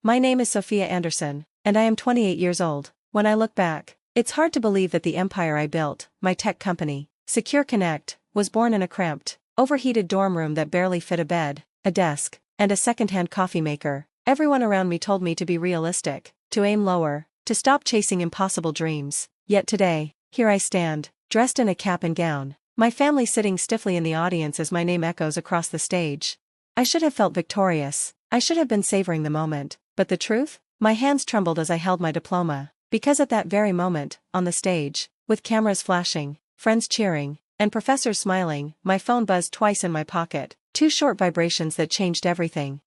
My name is Sophia Anderson, and I am 28 years old. When I look back, it's hard to believe that the empire I built, my tech company, Secure Connect, was born in a cramped, overheated dorm room that barely fit a bed, a desk, and a second-hand coffee maker. Everyone around me told me to be realistic, to aim lower, to stop chasing impossible dreams. Yet today, here I stand, dressed in a cap and gown, my family sitting stiffly in the audience as my name echoes across the stage. I should have felt victorious, I should have been savoring the moment, but the truth? My hands trembled as I held my diploma, because at that very moment, on the stage, with cameras flashing, friends cheering, and professors smiling, my phone buzzed twice in my pocket, two short vibrations that changed everything.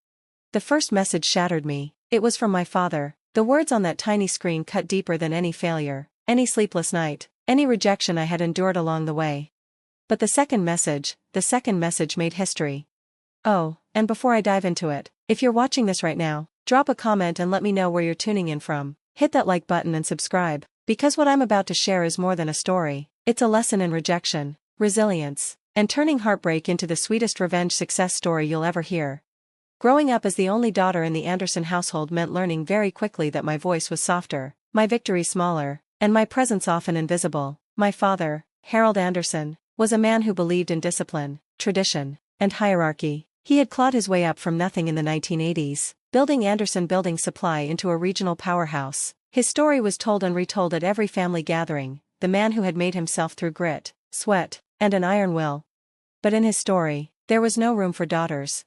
The first message shattered me. It was from my father. The words on that tiny screen cut deeper than any failure, any sleepless night, any rejection I had endured along the way. But the second message made history. Oh, and before I dive into it, if you're watching this right now, drop a comment and let me know where you're tuning in from. Hit that like button and subscribe, because what I'm about to share is more than a story. It's a lesson in rejection, resilience, and turning heartbreak into the sweetest revenge success story you'll ever hear. Growing up as the only daughter in the Anderson household meant learning very quickly that my voice was softer, my victory smaller, and my presence often invisible. My father, Harold Anderson, was a man who believed in discipline, tradition, and hierarchy. He had clawed his way up from nothing in the 1980s, building Anderson Building Supply into a regional powerhouse. His story was told and retold at every family gathering, the man who had made himself through grit, sweat, and an iron will. But in his story, there was no room for daughters.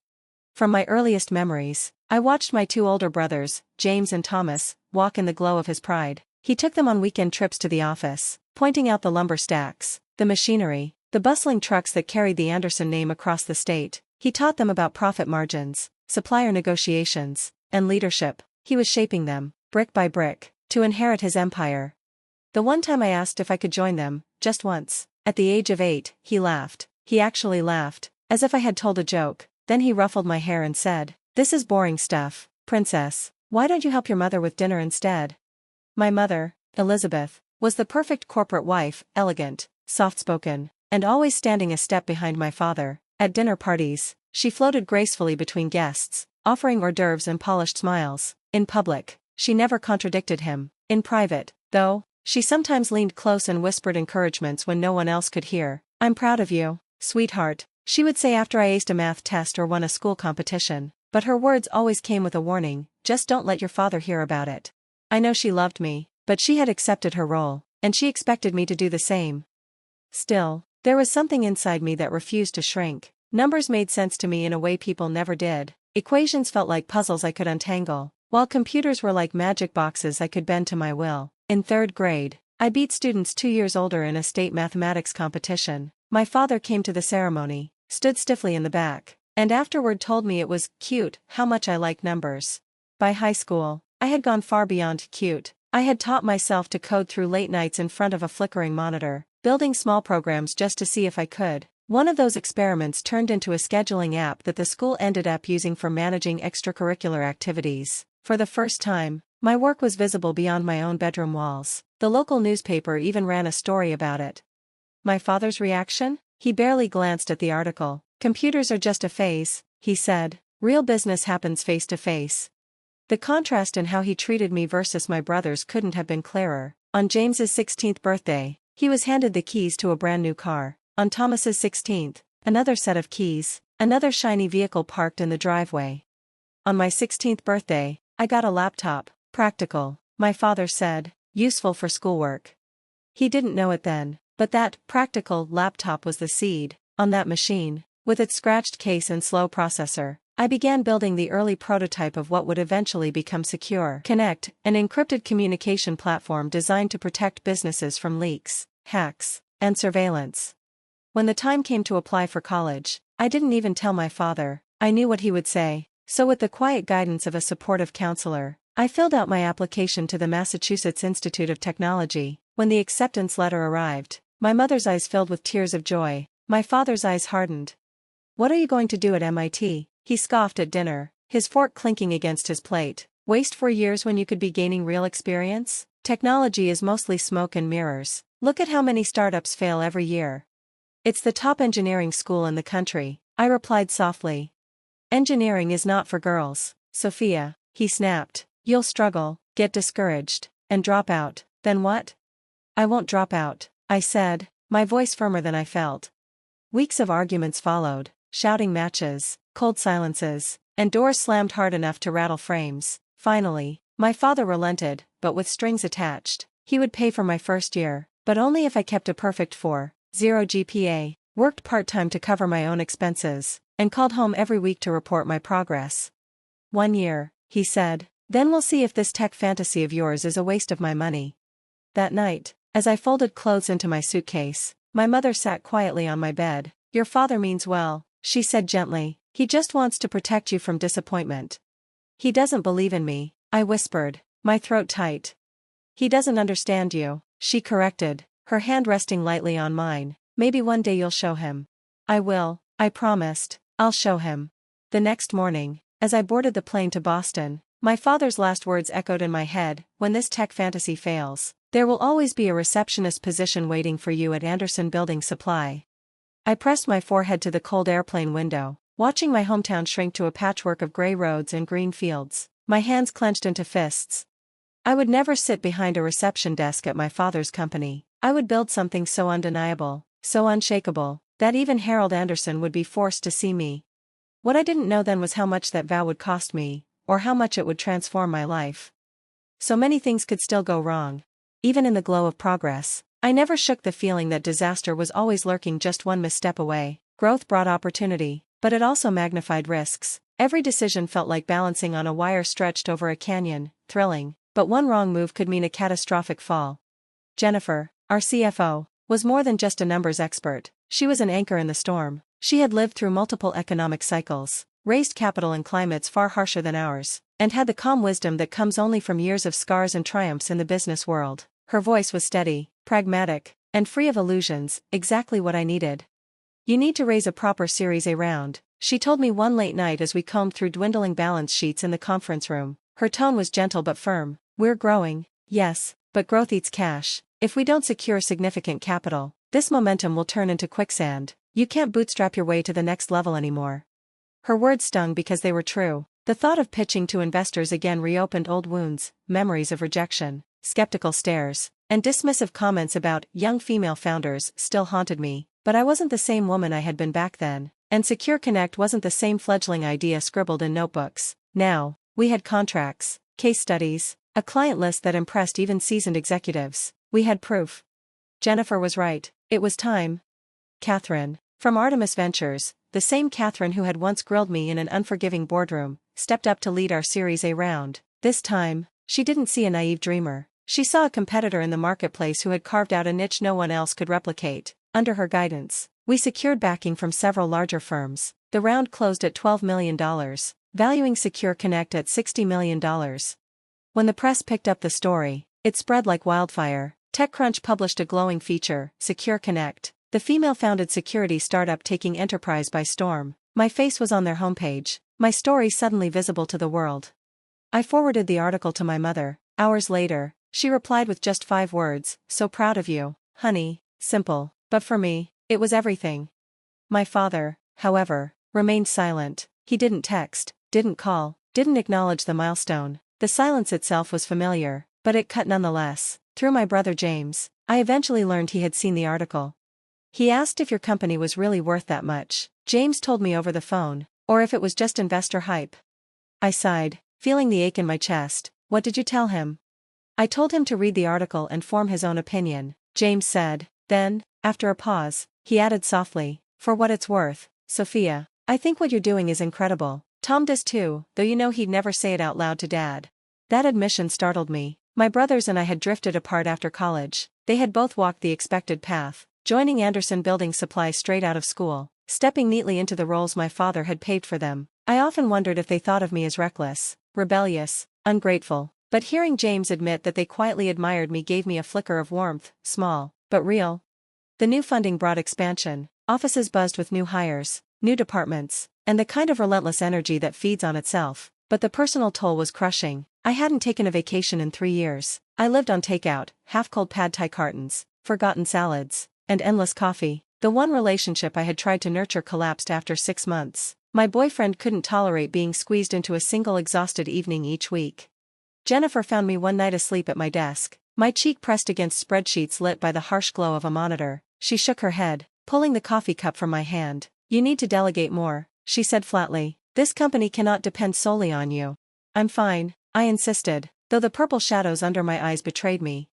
From my earliest memories, I watched my two older brothers, James and Thomas, walk in the glow of his pride. He took them on weekend trips to the office, pointing out the lumber stacks, the machinery, the bustling trucks that carried the Anderson name across the state. He taught them about profit margins, supplier negotiations, and leadership. He was shaping them, brick by brick, to inherit his empire. The one time I asked if I could join them, just once, at the age of 8, he laughed. He actually laughed, as if I had told a joke. Then he ruffled my hair and said, "This is boring stuff, princess. Why don't you help your mother with dinner instead?" My mother, Elizabeth, was the perfect corporate wife, elegant, soft-spoken, and always standing a step behind my father. At dinner parties, she floated gracefully between guests, offering hors d'oeuvres and polished smiles. In public, she never contradicted him. In private, though, she sometimes leaned close and whispered encouragements when no one else could hear. "I'm proud of you, sweetheart," she would say after I aced a math test or won a school competition. But her words always came with a warning: just don't let your father hear about it. I know she loved me, but she had accepted her role, and she expected me to do the same. Still, there was something inside me that refused to shrink. Numbers made sense to me in a way people never did. Equations felt like puzzles I could untangle, while computers were like magic boxes I could bend to my will. In 3rd grade, I beat students 2 years older in a state mathematics competition. My father came to the ceremony, stood stiffly in the back, and afterward told me it was cute how much I liked numbers. By high school, I had gone far beyond cute. I had taught myself to code through late nights in front of a flickering monitor, building small programs just to see if I could. One of those experiments turned into a scheduling app that the school ended up using for managing extracurricular activities. For the first time, my work was visible beyond my own bedroom walls. The local newspaper even ran a story about it. My father's reaction? He barely glanced at the article. "Computers are just a phase," he said. "Real business happens face to face." The contrast in how he treated me versus my brothers couldn't have been clearer. On James's 16th birthday, he was handed the keys to a brand new car. On Thomas's 16th, another set of keys, another shiny vehicle parked in the driveway. On my 16th birthday, I got a laptop. Practical, my father said, useful for schoolwork. He didn't know it then, but that practical laptop was the seed. On that machine, with its scratched case and slow processor, I began building the early prototype of what would eventually become Secure Connect, an encrypted communication platform designed to protect businesses from leaks, hacks, and surveillance. When the time came to apply for college, I didn't even tell my father. I knew what he would say. So with the quiet guidance of a supportive counselor, I filled out my application to the Massachusetts Institute of Technology. When the acceptance letter arrived, my mother's eyes filled with tears of joy. My father's eyes hardened. "What are you going to do at MIT?" he scoffed at dinner, his fork clinking against his plate. "Waste 4 years when you could be gaining real experience? Technology is mostly smoke and mirrors. Look at how many startups fail every year." "It's the top engineering school in the country," I replied softly. "Engineering is not for girls, Sophia. he snapped. You'll struggle, get discouraged, and drop out. Then what? I won't drop out, I said, my voice firmer than I felt. Weeks of arguments followed, shouting matches, cold silences, and doors slammed hard enough to rattle frames. Finally, my father relented, but with strings attached. He would pay for my first year, but only if I kept a perfect 4.0 GPA, worked part-time to cover my own expenses, and called home every week to report my progress. 1 year, he said, then we'll see if this tech fantasy of yours is a waste of my money. That night, as I folded clothes into my suitcase, my mother sat quietly on my bed. Your father means well, she said gently, he just wants to protect you from disappointment. He doesn't believe in me, I whispered, my throat tight. He doesn't understand you, she corrected, her hand resting lightly on mine. Maybe one day you'll show him. I will, I promised, I'll show him. The next morning, as I boarded the plane to Boston, my father's last words echoed in my head, when this tech fantasy fails, there will always be a receptionist position waiting for you at Anderson Building Supply. I pressed my forehead to the cold airplane window, watching my hometown shrink to a patchwork of gray roads and green fields, my hands clenched into fists. I would never sit behind a reception desk at my father's company. I would build something so undeniable, so unshakable, that even Harold Anderson would be forced to see me. What I didn't know then was how much that vow would cost me, or how much it would transform my life. So many things could still go wrong. Even in the glow of progress, I never shook the feeling that disaster was always lurking just one misstep away. Growth brought opportunity, but it also magnified risks. Every decision felt like balancing on a wire stretched over a canyon, thrilling, but one wrong move could mean a catastrophic fall. Jennifer, our CFO, was more than just a numbers expert. She was an anchor in the storm. She had lived through multiple economic cycles, raised capital in climates far harsher than ours, and had the calm wisdom that comes only from years of scars and triumphs in the business world. Her voice was steady, pragmatic, and free of illusions, exactly what I needed. You need to raise a proper Series A round, she told me one late night as we combed through dwindling balance sheets in the conference room. Her tone was gentle but firm. We're growing, yes, but growth eats cash. If we don't secure significant capital, this momentum will turn into quicksand. You can't bootstrap your way to the next level anymore. Her words stung because they were true. The thought of pitching to investors again reopened old wounds, memories of rejection, skeptical stares, and dismissive comments about young female founders still haunted me. But I wasn't the same woman I had been back then, and Secure Connect wasn't the same fledgling idea scribbled in notebooks. Now, we had contracts, case studies, a client list that impressed even seasoned executives. We had proof. Jennifer was right, it was time. Catherine, from Artemis Ventures, the same Catherine who had once grilled me in an unforgiving boardroom, stepped up to lead our Series A round. This time, she didn't see a naive dreamer. She saw a competitor in the marketplace who had carved out a niche no one else could replicate. Under her guidance, we secured backing from several larger firms. The round closed at $12 million, valuing Secure Connect at $60 million. When the press picked up the story, it spread like wildfire. TechCrunch published a glowing feature, Secure Connect, the female-founded security startup taking enterprise by storm. My face was on their homepage, my story suddenly visible to the world. I forwarded the article to my mother. Hours later, she replied with just 5 words, "So proud of you, honey." Simple, but for me, it was everything. My father, however, remained silent. He didn't text, didn't call, didn't acknowledge the milestone. The silence itself was familiar, but it cut nonetheless. Through my brother James, I eventually learned he had seen the article. He asked if your company was really worth that much. James told me over the phone, or if it was just investor hype. I sighed, feeling the ache in my chest. What did you tell him? I told him to read the article and form his own opinion, James said. Then, after a pause, he added softly, for what it's worth, Sophia, I think what you're doing is incredible. Tom does too, though you know he'd never say it out loud to Dad. That admission startled me. My brothers and I had drifted apart after college. They had both walked the expected path, joining Anderson Building Supply straight out of school, stepping neatly into the roles my father had paved for them. I often wondered if they thought of me as reckless, rebellious, ungrateful. But hearing James admit that they quietly admired me gave me a flicker of warmth, small, but real. The new funding brought expansion. Offices buzzed with new hires, new departments, and the kind of relentless energy that feeds on itself. But the personal toll was crushing. I hadn't taken a vacation in 3 years. I lived on takeout, half-cold pad thai cartons, forgotten salads, and endless coffee. The one relationship I had tried to nurture collapsed after 6 months. My boyfriend couldn't tolerate being squeezed into a single exhausted evening each week. Jennifer found me one night asleep at my desk, my cheek pressed against spreadsheets lit by the harsh glow of a monitor. She shook her head, pulling the coffee cup from my hand. "You need to delegate more," she said flatly. "This company cannot depend solely on you." "I'm fine," I insisted, though the purple shadows under my eyes betrayed me.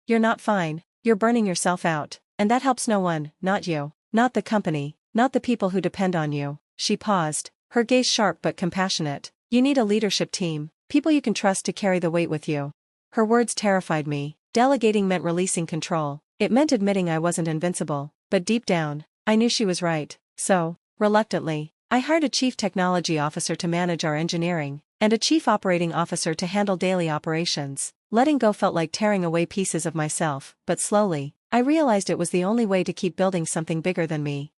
"You're not fine, you're burning yourself out, and that helps no one, not you, not the company, not the people who depend on you." She paused, her gaze sharp but compassionate. "You need a leadership team, people you can trust to carry the weight with you." Her words terrified me. Delegating meant releasing control. It meant admitting I wasn't invincible, but deep down, I knew she was right. So, reluctantly, I hired a chief technology officer to manage our engineering, and a chief operating officer to handle daily operations. Letting go felt like tearing away pieces of myself, but slowly, I realized it was the only way to keep building something bigger than me.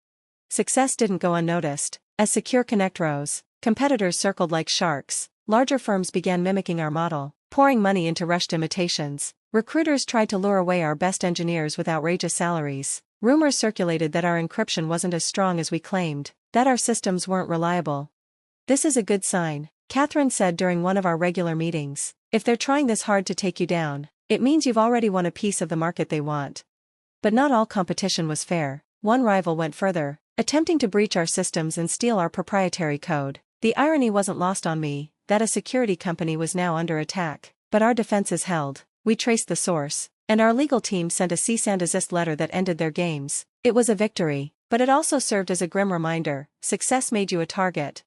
Success didn't go unnoticed. As Secure Connect rose, competitors circled like sharks. Larger firms began mimicking our model, pouring money into rushed imitations. Recruiters tried to lure away our best engineers with outrageous salaries. Rumors circulated that our encryption wasn't as strong as we claimed, that our systems weren't reliable. "This is a good sign," Catherine said during one of our regular meetings. "If they're trying this hard to take you down, it means you've already won a piece of the market they want." But not all competition was fair. One rival went further, attempting to breach our systems and steal our proprietary code. The irony wasn't lost on me, that a security company was now under attack. But our defenses held. We traced the source, and our legal team sent a cease and desist letter that ended their games. It was a victory, but it also served as a grim reminder: success made you a target.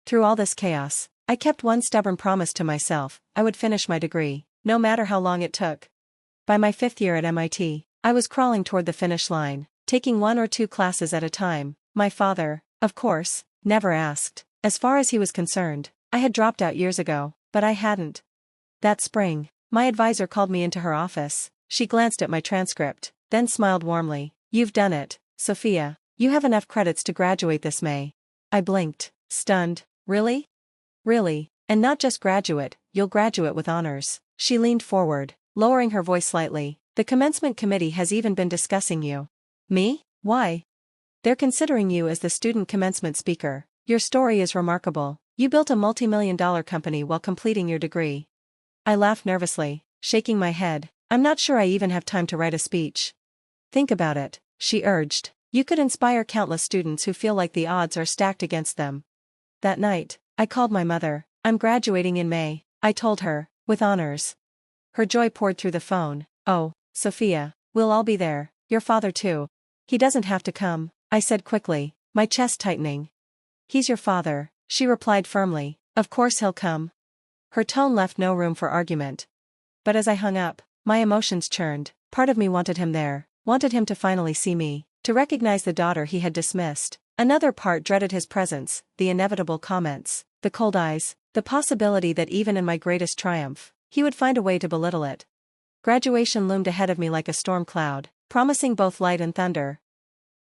Through all this chaos, I kept one stubborn promise to myself: I would finish my degree, no matter how long it took. By my 5th year at MIT, I was crawling toward the finish line, taking 1 or 2 classes at a time. My father, of course, never asked. As far as he was concerned, I had dropped out years ago, but I hadn't. That spring, my advisor called me into her office. She glanced at my transcript, then smiled warmly. "You've done it, Sophia. You have enough credits to graduate this May." I blinked, stunned. "Really? Really? And not just graduate, you'll graduate with honors." She leaned forward, lowering her voice slightly. "The commencement committee has even been discussing you." "Me? Why?" "They're considering you as the student commencement speaker. Your story is remarkable. You built a multi-million-dollar company while completing your degree." I laughed nervously, shaking my head. "I'm not sure I even have time to write a speech." "Think about it," she urged. "You could inspire countless students who feel like the odds are stacked against them." That night, I called my mother. "I'm graduating in May," I told her, "with honors." Her joy poured through the phone. "Oh, Sophia, we'll all be there. Your father too." "He doesn't have to come," I said quickly, my chest tightening. "He's your father," she replied firmly. "Of course he'll come." Her tone left no room for argument. But as I hung up, my emotions churned. Part of me wanted him there, wanted him to finally see me, to recognize the daughter he had dismissed. Another part dreaded his presence, the inevitable comments, the cold eyes, the possibility that even in my greatest triumph, he would find a way to belittle it. Graduation loomed ahead of me like a storm cloud, promising both light and thunder.